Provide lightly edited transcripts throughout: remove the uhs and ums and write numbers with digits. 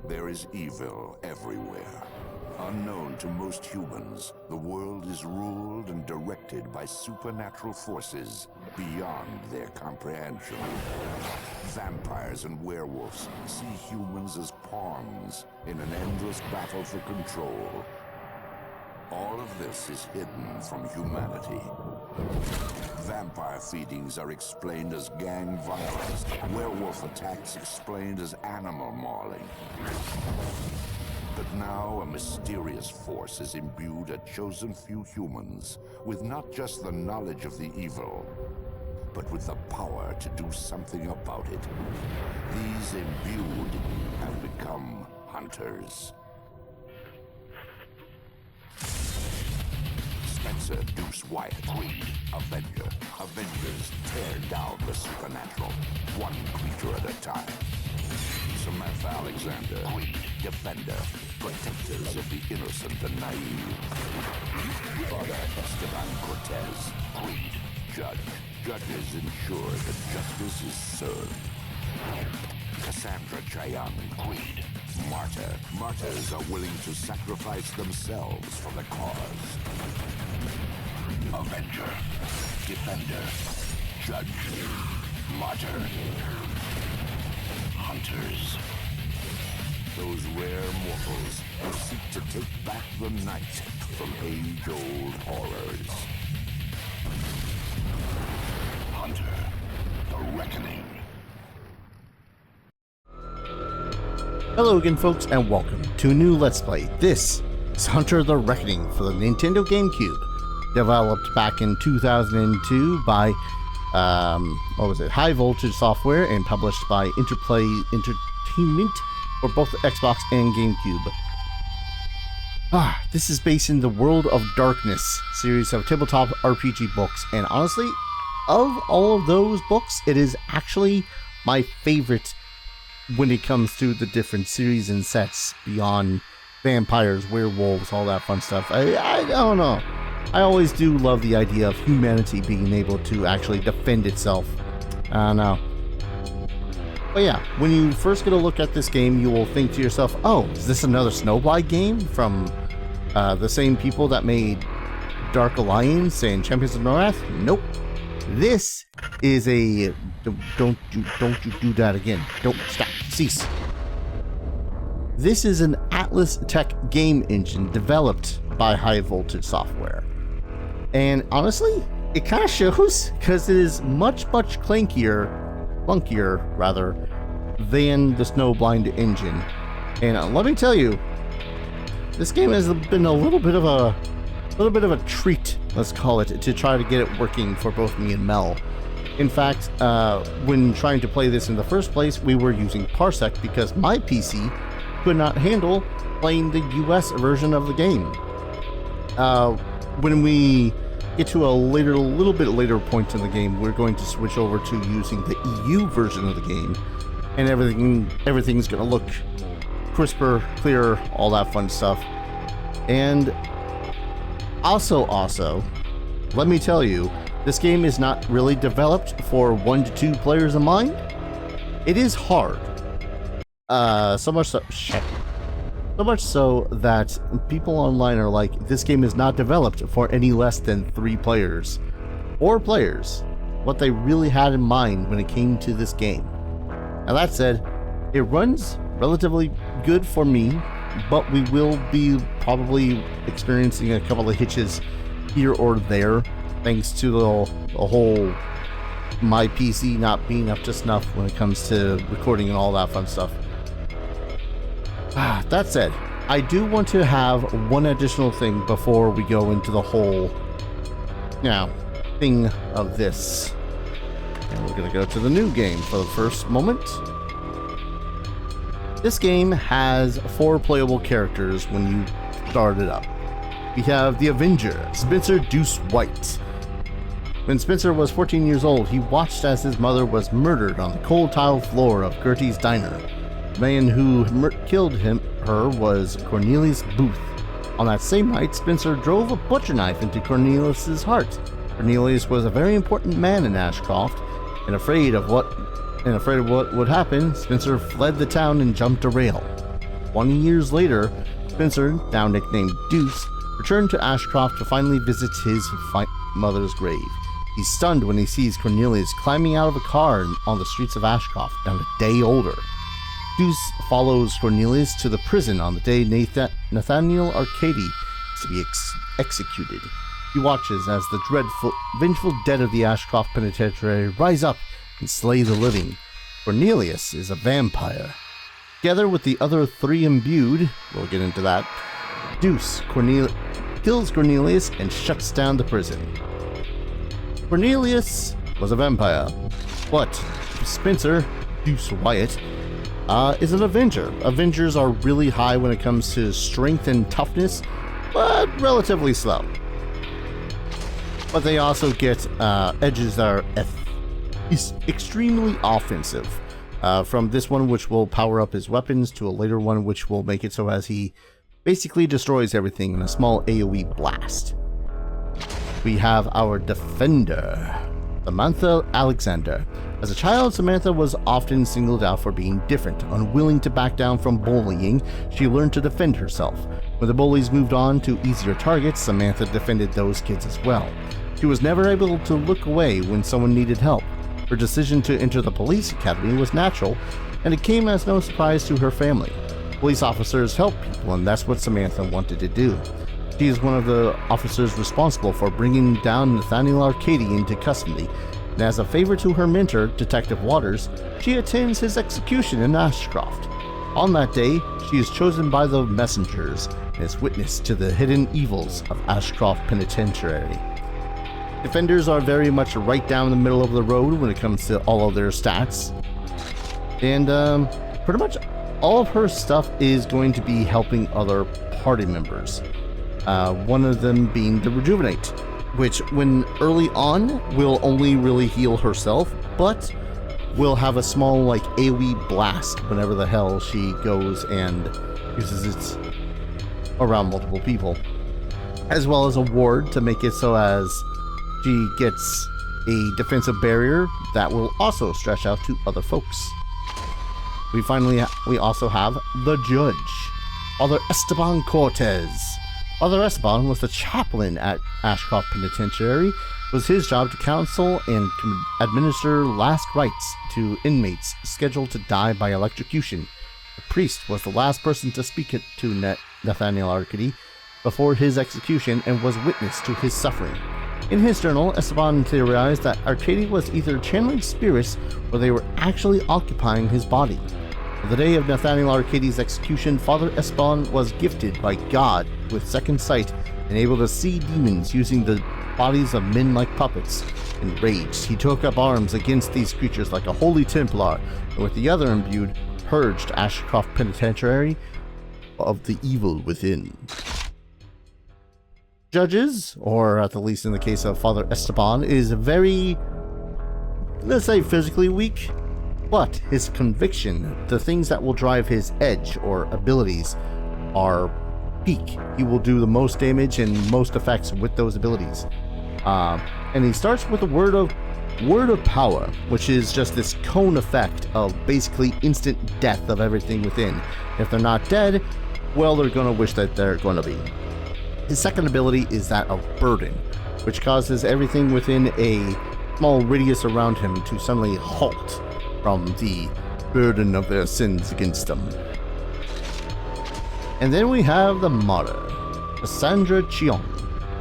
There is evil everywhere. Unknown to most humans, the world is ruled and directed by supernatural forces beyond their comprehension. Vampires and werewolves see humans as pawns in an endless battle for control. All of this is hidden from humanity. Vampire feedings are explained as gang violence, werewolf attacks explained as animal mauling. But now a mysterious force has imbued a chosen few humans with not just the knowledge of the evil, but with the power to do something about it. These imbued have become hunters. Spencer, Deuce, Wyatt, Creed, Avenger. Avengers tear down the supernatural, one creature at a time. Samantha Alexander, Creed, Defender, protectors of the innocent and naive. Father Esteban Cortez, Creed, Judge. Judges ensure that justice is served. Cassandra Cheyenne, Creed, Martyr. Martyrs are willing to sacrifice themselves for the cause. Avenger, Defender, Judge, Martyr, Hunters. Those rare mortals who seek to take back the night from age-old horrors. Hunter, the Reckoning. Hello again, folks, and welcome to a new Let's Play. This is Hunter the Reckoning for the Nintendo GameCube, developed back in 2002 by, High Voltage Software, and published by Interplay Entertainment for both the Xbox and GameCube. This is based in the World of Darkness series of tabletop RPG books, and honestly, of all of those books, it is actually my favorite when it comes to the different series and sets beyond vampires, werewolves, all that fun stuff. I don't know. I always do love the idea of humanity being able to actually defend itself. I don't know. But yeah, when you first get a look at this game, you will think to yourself, oh, is this another Snowblind game from the same people that made Dark Alliance and Champions of Norath? Nope. This is a don't you do that again. Don't stop. Cease. This is an Atlas Tech game engine developed by High Voltage Software. And honestly, it kind of shows, because it is much clunkier than the Snowblind engine. And let me tell you, this game has been a little bit of a treat, let's call it, to try to get it working for both me and Mel. In fact, when trying to play this in the first place, we were using Parsec because my PC could not handle playing the US version of the game. When we get to a little bit later point in the game, we're going to switch over to using the EU version of the game, and everything's going to look crisper, clearer, all that fun stuff. And also, let me tell you, this game is not really developed for 1 to 2 players in mind. It is hard. So much so that people online are like, this game is not developed for any less than 3 players. 4 players. What they really had in mind when it came to this game. Now that said, it runs relatively good for me, but we will be probably experiencing a couple of hitches here or there, thanks to the whole my PC not being up to snuff when it comes to recording and all that fun stuff. That said, I do want to have one additional thing before we go into the whole thing of this. And we're going to go to the new game for the first moment. This game has 4 playable characters when you start it up. We have the Avenger, Spencer Deuce White. When Spencer was 14 years old, he watched as his mother was murdered on the cold tile floor of Gertie's diner. The man who killed her was Cornelius Booth. On that same night, Spencer drove a butcher knife into Cornelius's heart. Cornelius was a very important man in Ashcroft, and afraid of what would happen, Spencer fled the town and jumped a rail. 20 years later, Spencer, now nicknamed Deuce, returned to Ashcroft to finally visit his mother's grave. He's stunned when he sees Cornelius climbing out of a car on the streets of Ashcroft, not a day older. Deuce follows Cornelius to the prison on the day Nathaniel Arcady is to be executed. He watches as the vengeful dead of the Ashcroft Penitentiary rise up and slay the living. Cornelius is a vampire. Together with the other 3 imbued, we'll get into that, Deuce kills Cornelius and shuts down the prison. Cornelius was a vampire, but Spencer, Deuce Wyatt, is an Avenger. Avengers are really high when it comes to strength and toughness, but relatively slow. But they also get edges that are extremely offensive. From this one, which will power up his weapons, to a later one, which will make it so as he basically destroys everything in a small AoE blast. We have our defender, Samantha Alexander. As a child, Samantha was often singled out for being different. Unwilling to back down from bullying, she learned to defend herself. When the bullies moved on to easier targets, Samantha defended those kids as well. She was never able to look away when someone needed help. Her decision to enter the police academy was natural, and it came as no surprise to her family. Police officers help people, and that's what Samantha wanted to do. She is one of the officers responsible for bringing down Nathaniel Arcady into custody, and as a favor to her mentor, Detective Waters, she attends his execution in Ashcroft. On that day, she is chosen by the messengers and is witness to the hidden evils of Ashcroft Penitentiary. Defenders are very much right down the middle of the road when it comes to all of their stats, and pretty much all of her stuff is going to be helping other party members. One of them being the Rejuvenate, which when early on will only really heal herself, but will have a small like AoE blast whenever the hell she goes and uses it around multiple people, as well as a ward to make it so as she gets a defensive barrier that will also stretch out to other folks. We also have the Judge, Father Esteban Cortez. Father Esteban was the chaplain at Ashcroft Penitentiary. It was his job to counsel and administer last rites to inmates scheduled to die by electrocution. The priest was the last person to speak to Nathaniel Arcady before his execution and was witness to his suffering. In his journal, Esteban theorized that Arcady was either channeling spirits or they were actually occupying his body. On the day of Nathaniel Arcady's execution, Father Esteban was gifted by God with second sight and able to see demons using the bodies of men like puppets. Enraged, he took up arms against these creatures like a holy Templar, and with the other imbued, purged Ashcroft Penitentiary of the evil within. Judges, or at the least in the case of Father Esteban, is very, let's say, physically weak, but his conviction, the things that will drive his edge or abilities, are peak. He will do the most damage and most effects with those abilities. And he starts with the word of power, which is just this cone effect of basically instant death of everything within. If they're not dead, well, they're going to wish that they're going to be. His second ability is that of burden, which causes everything within a small radius around him to suddenly halt from the burden of their sins against them. And then we have the martyr, Cassandra Chion.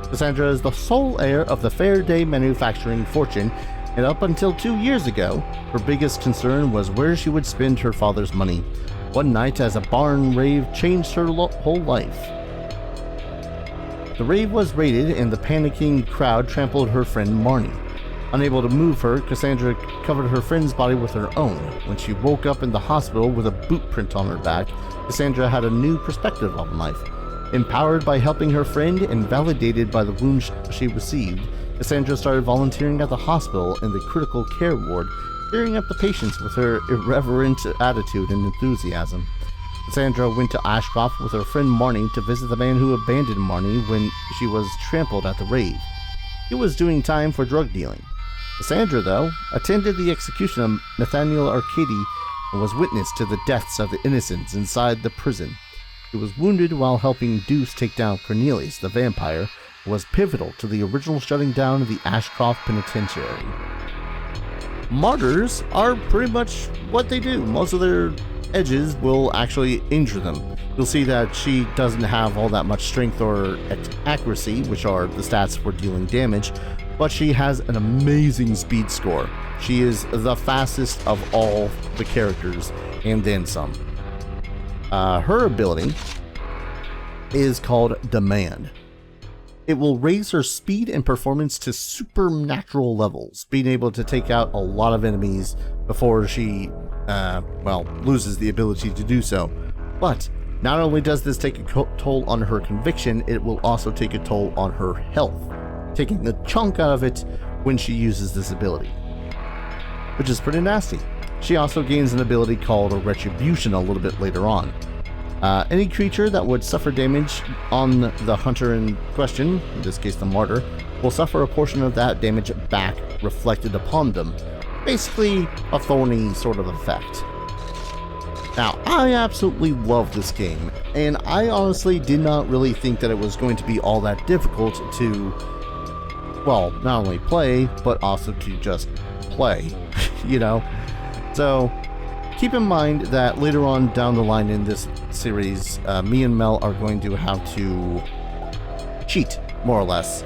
Cassandra is the sole heir of the Faraday manufacturing fortune, and up until 2 years ago, her biggest concern was where she would spend her father's money. One night, as a barn rave changed her whole life. The rave was raided, and the panicking crowd trampled her friend Marnie. Unable to move her, Cassandra covered her friend's body with her own. When she woke up in the hospital with a boot print on her back, Cassandra had a new perspective on life. Empowered by helping her friend and validated by the wounds she received, Cassandra started volunteering at the hospital in the critical care ward, cheering up the patients with her irreverent attitude and enthusiasm. Cassandra went to Ashcroft with her friend Marnie to visit the man who abandoned Marnie when she was trampled at the rave. He was doing time for drug dealing. Cassandra, though, attended the execution of Nathaniel Arcady and was witness to the deaths of the innocents inside the prison. He was wounded while helping Deuce take down Cornelius, the vampire, and was pivotal to the original shutting down of the Ashcroft Penitentiary. Martyrs are pretty much what they do. Most of their edges will actually injure them. You'll see that she doesn't have all that much strength or accuracy, which are the stats for dealing damage, but she has an amazing speed score. She is the fastest of all the characters, and then some. Her ability is called Demand. It will raise her speed and performance to supernatural levels, being able to take out a lot of enemies before she, loses the ability to do so. But not only does this take a toll on her conviction, it will also take a toll on her health, taking a chunk out of it when she uses this ability, which is pretty nasty. She also gains an ability called a Retribution a little bit later on. Any creature that would suffer damage on the hunter in question, in this case the martyr, will suffer a portion of that damage back reflected upon them. Basically, a thorny sort of effect. Now, I absolutely love this game, and I honestly did not really think that it was going to be all that difficult to, well, not only play, but also to just play, you know? So, keep in mind that later on down the line in this series, me and Mel are going to have to cheat, more or less.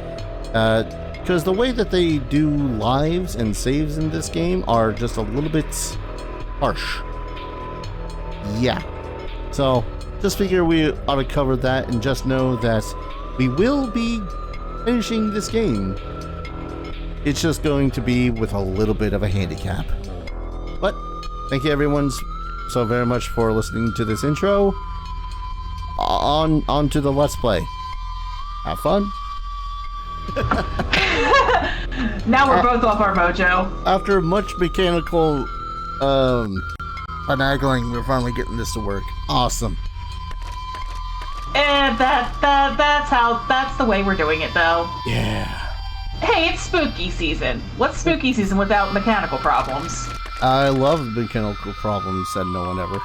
Because the way that they do lives and saves in this game are just a little bit harsh. Yeah. So, just figure we ought to cover that, and just know that we will be finishing this game. It's just going to be with a little bit of a handicap. But thank you everyone so very much for listening to this intro. On to the Let's Play. Have fun. Now we're both off our mojo. After much mechanical finagling, we're finally getting this to work. Awesome. And that's the way we're doing it though. Yeah. Hey, it's spooky season. What's spooky season without mechanical problems? I love mechanical problems, said no one ever.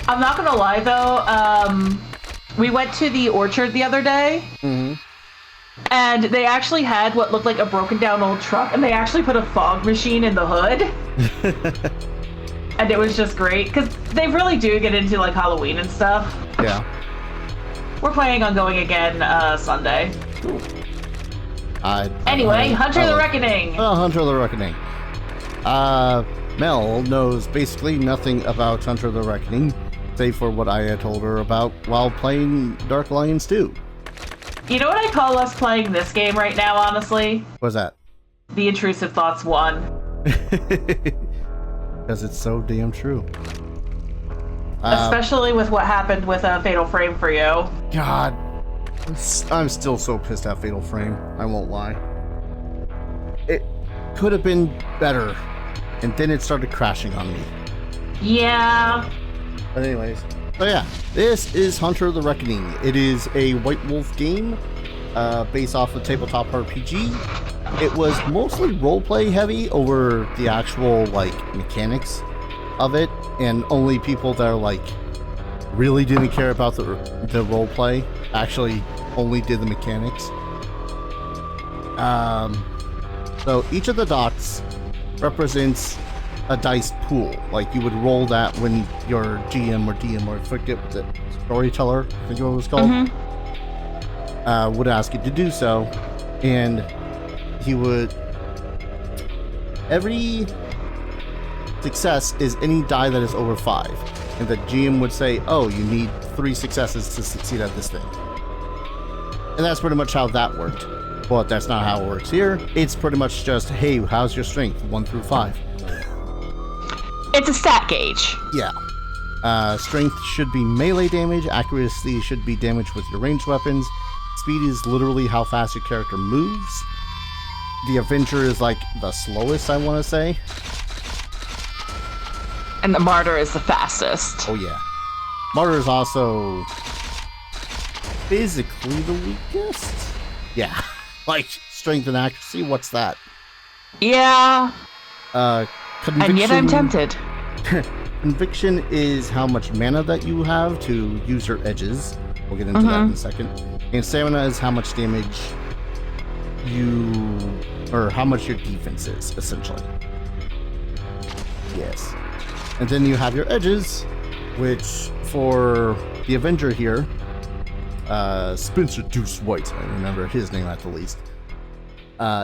I'm not gonna lie though, we went to the orchard the other day, and they actually had what looked like a broken down old truck, and they actually put a fog machine in the hood. And it was just great, because they really do get into like Halloween and stuff. Yeah. We're planning on going again Sunday. Cool. Anyway, Hunter the Reckoning! Well, Hunter the Reckoning. Mel knows basically nothing about Hunter the Reckoning, save for what I had told her about while playing Dark Alliance 2. You know what I call us playing this game right now, honestly? What's that? The Intrusive Thoughts 1. Because it's so damn true. Especially with what happened with Fatal Frame for you. God. I'm still so pissed at Fatal Frame. I won't lie. It could have been better. And then it started crashing on me. Yeah. But anyways. So yeah, this is Hunter the Reckoning. It is a White Wolf game based off of tabletop RPG. It was mostly roleplay heavy over the actual like mechanics of it, and only people that are like really didn't care about the roleplay actually only did the mechanics. So each of the dots represents a dice pool. Like you would roll that when your GM or DM, or I forget what the storyteller, I think what it was called, would ask you to do so, and he would, every success is any die that is over 5, and the GM would say, oh, you need 3 successes to succeed at this thing. And that's pretty much how that worked. But that's not how it works here. It's pretty much just, hey, how's your strength? 1 through 5. It's a stat gauge. Yeah. Strength should be melee damage. Accuracy should be damage with your ranged weapons. Speed is literally how fast your character moves. The Avenger is like the slowest, I want to say. And the Martyr is the fastest. Oh yeah. Martyr is also physically the weakest. Yeah. Like strength and accuracy, what's that? Yeah. Conviction, and yet I'm tempted. Conviction is how much mana that you have to use your edges. We'll get into that in a second. And stamina is how much damage or how much your defense is, essentially. Yes. And then you have your edges, which for the Avenger here, Spencer Deuce White, I remember his name at the least,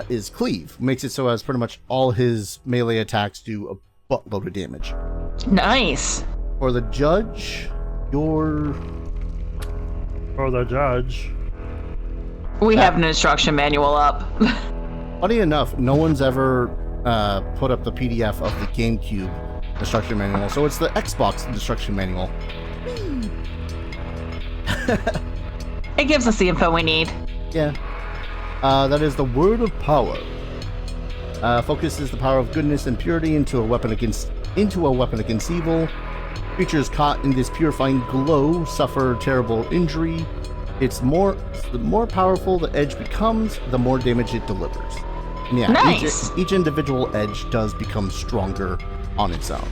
is Cleave. Makes it so as pretty much all his melee attacks do a buttload of damage. Nice. For the Judge, For the Judge. We have an instruction manual up. Funny enough, no one's ever put up the PDF of the GameCube instruction manual, so it's the Xbox instruction manual. It gives us the info we need. Yeah. That is the Word of Power. Focuses the power of goodness and purity into a weapon against evil. Creatures caught in this purifying glow suffer terrible injury. The more powerful the edge becomes, the more damage it delivers. And yeah, nice. each individual edge does become stronger on its own,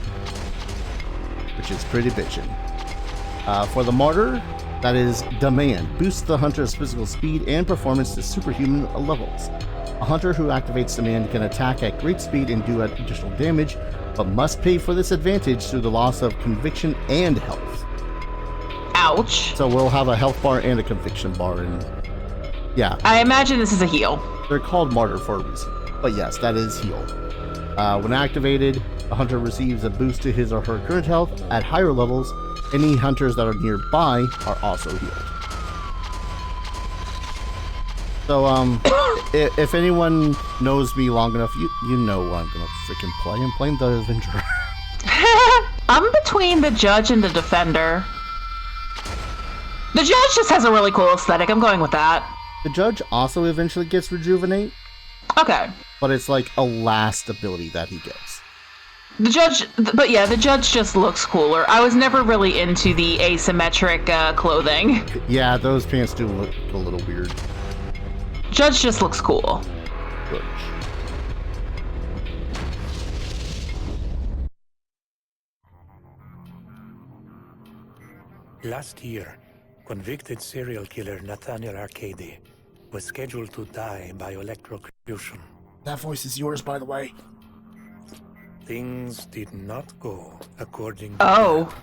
which is pretty bitchin'. For the Martyr, that is Demand. Boosts the hunter's physical speed and performance to superhuman levels. A hunter who activates Demand can attack at great speed and do additional damage, but must pay for this advantage through the loss of conviction and health. Ouch. So we'll have a health bar and a conviction bar, and yeah. I imagine this is a heal. They're called Martyr for a reason. But yes, that is heal. When activated, a hunter receives a boost to his or her current health. At higher levels, any hunters that are nearby are also healed. So, if anyone knows me long enough, you know what I'm gonna freaking play. I'm playing the Avenger. I'm between the Judge and the Defender. The Judge just has a really cool aesthetic. I'm going with that. The Judge also eventually gets Rejuvenate, Okay. but it's like a last ability that he gets. The Judge just looks cooler. I was never really into the asymmetric clothing. Yeah, those pants do look a little weird. Judge just looks cool. Judge. Last year, convicted serial killer Nathaniel Arcady was scheduled to die by electrocution. That voice is yours, by the way. Things did not go according to Oh.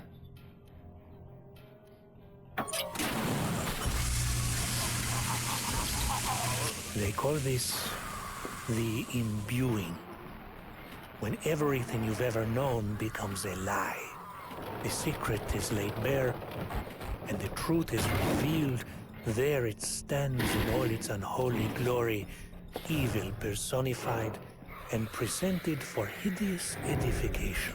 They call this the imbuing. When everything you've ever known becomes a lie. The secret is laid bare, and the truth is revealed. There it stands in all its unholy glory, evil personified and presented for hideous edification.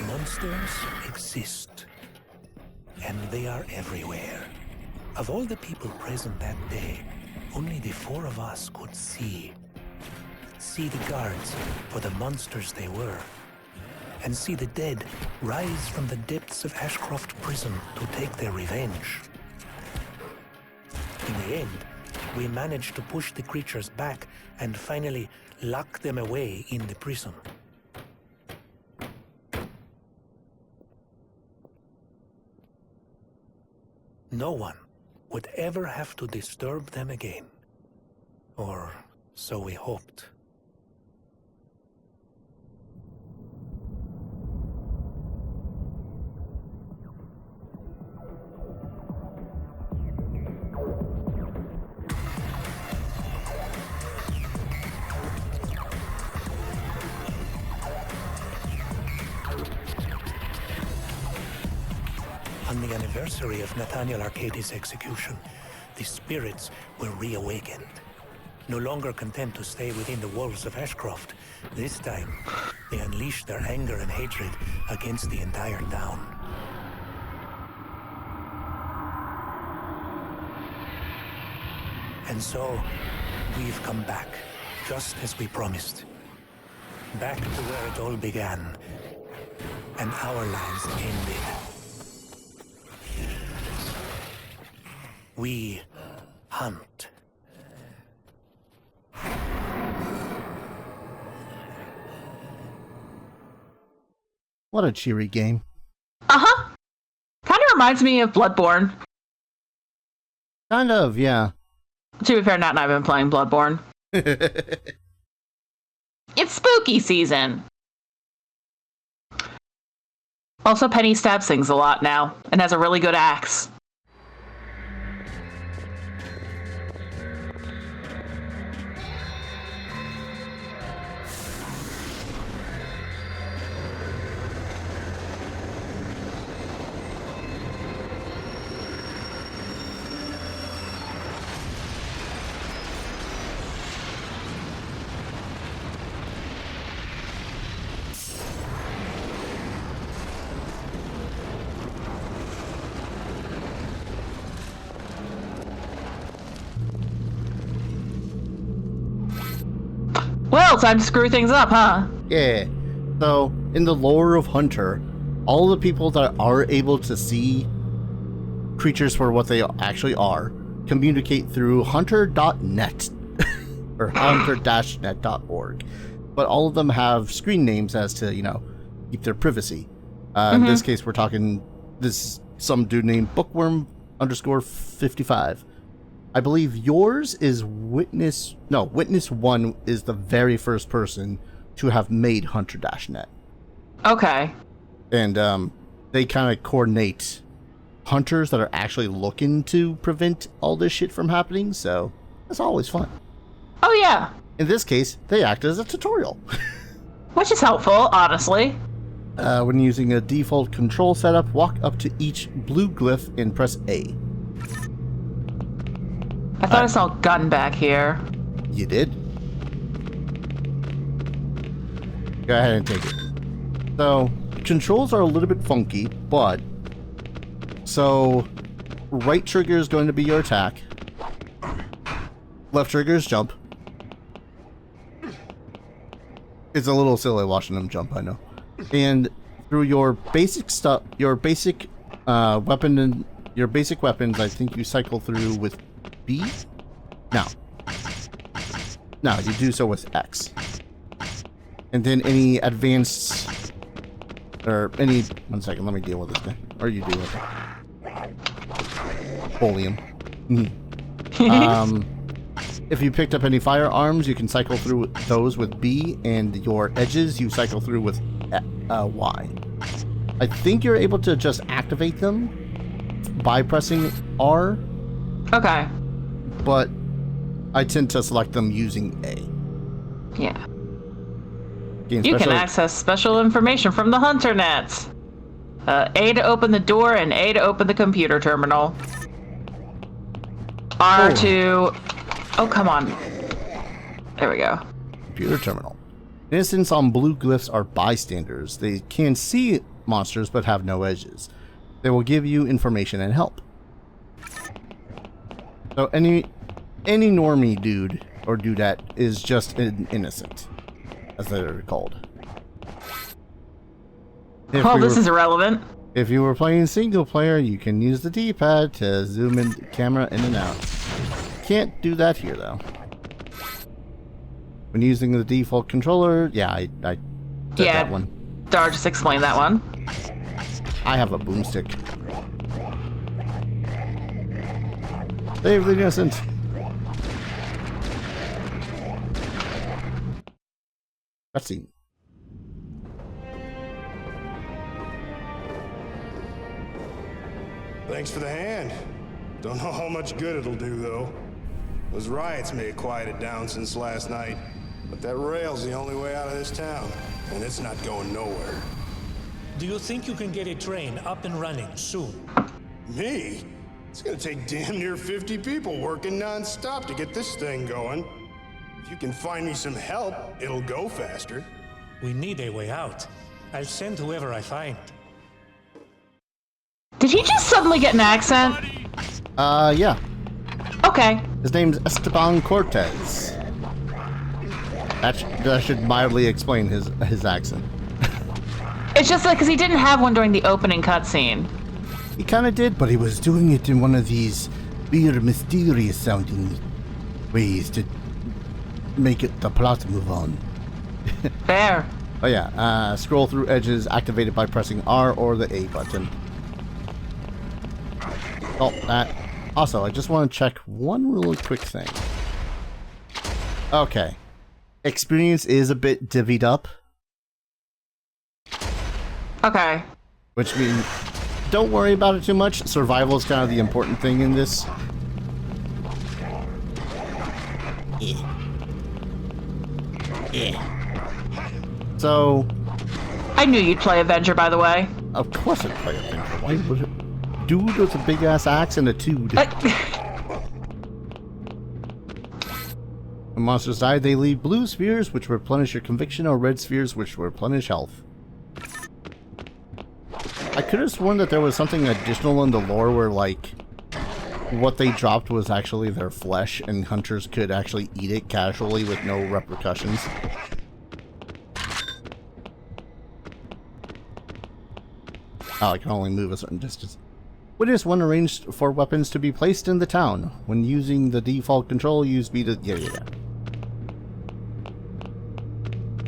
Monsters exist, and they are everywhere. Of all the people present that day, only the four of us could see the guards for the monsters they were, and see the dead rise from the depths of Ashcroft Prison to take their revenge. In the end, we managed to push the creatures back and finally lock them away in the prison. No one would ever have to disturb them again. Or so we hoped. On the anniversary of Nathaniel Arcady's execution, the spirits were reawakened. No longer content to stay within the walls of Ashcroft, this time they unleashed their anger and hatred against the entire town. And so, we've come back, just as we promised. Back to where it all began, and our lives ended. We hunt What a cheery game. Uh-huh. Kind of reminds me of Bloodborne. Kind of, yeah. To be fair, Nat and I have been playing Bloodborne. It's spooky season. Also, Penny stabs things a lot now, and has a really good axe. Well, time to screw things up, huh? Yeah. So, in the lore of Hunter, all the people that are able to see creatures for what they actually are communicate through hunter.net or hunter-net.org. But all of them have screen names as to, keep their privacy. In this case, we're talking some dude named Bookworm_55. I believe yours is Witness 1 is the very first person to have made hunter-net. Okay. And they kind of coordinate hunters that are actually looking to prevent all this shit from happening, so that's always fun. Oh, yeah. In this case, they act as a tutorial. Which is helpful, honestly. When using a default control setup, walk up to each blue glyph and press A. I thought I saw a gun back here. You did? Go ahead and take it. So, controls are a little bit funky, but... So, right trigger is going to be your attack. Left trigger is jump. It's a little silly watching them jump, I know. And through your basic stuff, your basic weapons, I think you cycle through with B? No, you do so with X. And then any advanced... Or any... One second, let me deal with this guy. Or you deal with it. Folium. If you picked up any firearms, you can cycle through those with B, and your edges you cycle through with Y. I think you're able to just activate them by pressing R. Okay. But I tend to select them using A. Yeah. Gain You can special- access special information from the Hunter Nets. A to open the door and A to open the computer terminal. R to... Oh, come on. There we go. Computer terminal. Innocents on blue glyphs are bystanders. They can see monsters but have no edges. They will give you information and help. So any normie dude or dudette is just an innocent, as they're called. This is irrelevant. If you were playing single player, you can use the D-pad to zoom in the camera in and out. Can't do that here though. When using the default controller, yeah, I did that one. Dar just explained that one. I have a boomstick. Save the innocent. Cutscene. Thanks for the hand. Don't know how much good it'll do, though. Those riots may have quieted down since last night, but that rail's the only way out of this town, and it's not going nowhere. Do you think you can get a train up and running soon? Me? It's gonna take damn near 50 people working non-stop to get this thing going. If you can find me some help, it'll go faster. We need a way out. I'll send whoever I find. Did he just suddenly get an accent? Yeah. Okay. His name's Esteban Cortez. That should mildly explain his accent. It's just because he didn't have one during the opening cutscene. He kind of did, but he was doing it in one of these weird, mysterious-sounding ways to make the plot move on. Fair. Oh yeah, scroll through edges activated by pressing R or the A button. Oh, that. Also, I just want to check one really quick thing. Okay. Experience is a bit divvied up. Okay. Which means, don't worry about it too much. Survival is kind of the important thing in this. So... I knew you'd play Avenger, by the way. Of course I'd play Avenger. Why would it? Dude with a big ass axe and a dude. When monsters die, they leave blue spheres, which replenish your conviction, or red spheres, which replenish health. I could have sworn that there was something additional in the lore where, like, what they dropped was actually their flesh, and hunters could actually eat it casually with no repercussions. Oh, I can only move a certain distance. Witness one arranged for weapons to be placed in the town. When using the default control, use B to... Yeah.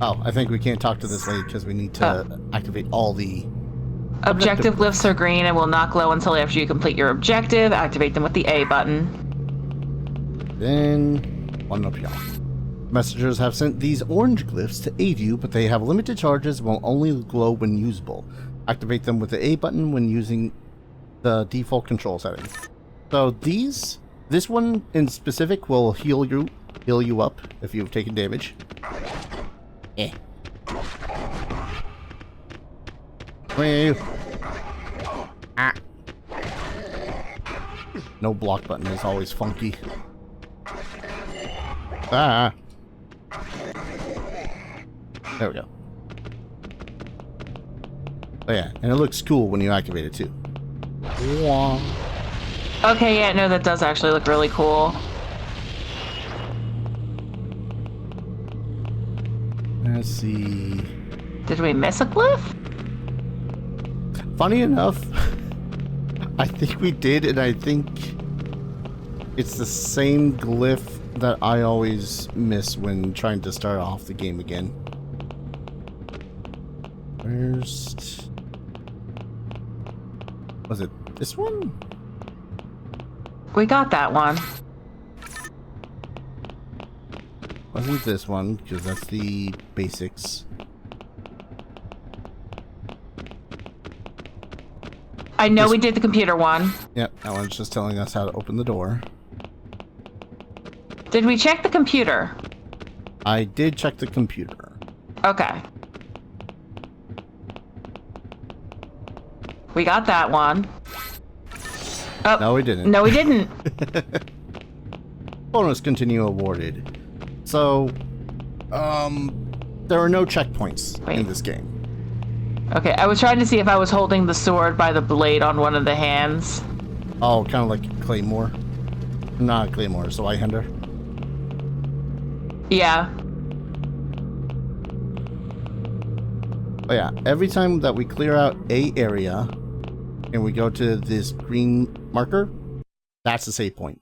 Oh, I think we can't talk to this lady because we need to activate all the... Objective glyphs are green and will not glow until after you complete your objective. Activate them with the A button. Then... one up here. Messengers have sent these orange glyphs to aid you, but they have limited charges and will only glow when usable. Activate them with the A button when using the default control settings. So this one in specific will heal you up if you've taken damage. Where are you? Ah. No block button is always funky. Ah. There we go. Oh yeah, and it looks cool when you activate it too. Okay, yeah, no, that does actually look really cool. Let's see. Did we miss a glyph? Funny enough, I think we did, and I think it's the same glyph that I always miss when trying to start off the game again. First... was it this one? We got that one. Wasn't this one, because that's the basics. I know we did the computer one. Yep, that one's just telling us how to open the door. Did we check the computer? I did check the computer. Okay. We got that one. Oh, No, we didn't. no, we didn't. Bonus continue awarded. So, there are no checkpoints in this game. Okay, I was trying to see if I was holding the sword by the blade on one of the hands. Oh, kind of like Claymore. Not Claymore, so Eye-Hander. Yeah. Oh yeah, every time that we clear out a area and we go to this green marker, that's the save point.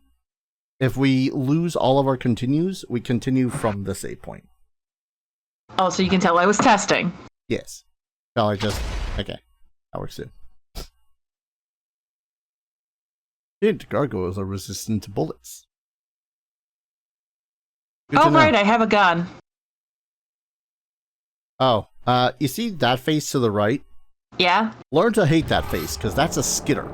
If we lose all of our continues, we continue from the save point. Oh, so you can tell I was testing. Yes. Shall I just... okay. That works too. Gargoyles are resistant to bullets. Good to know. Right, I have a gun. Oh, you see that face to the right? Yeah? Learn to hate that face, because that's a skitter.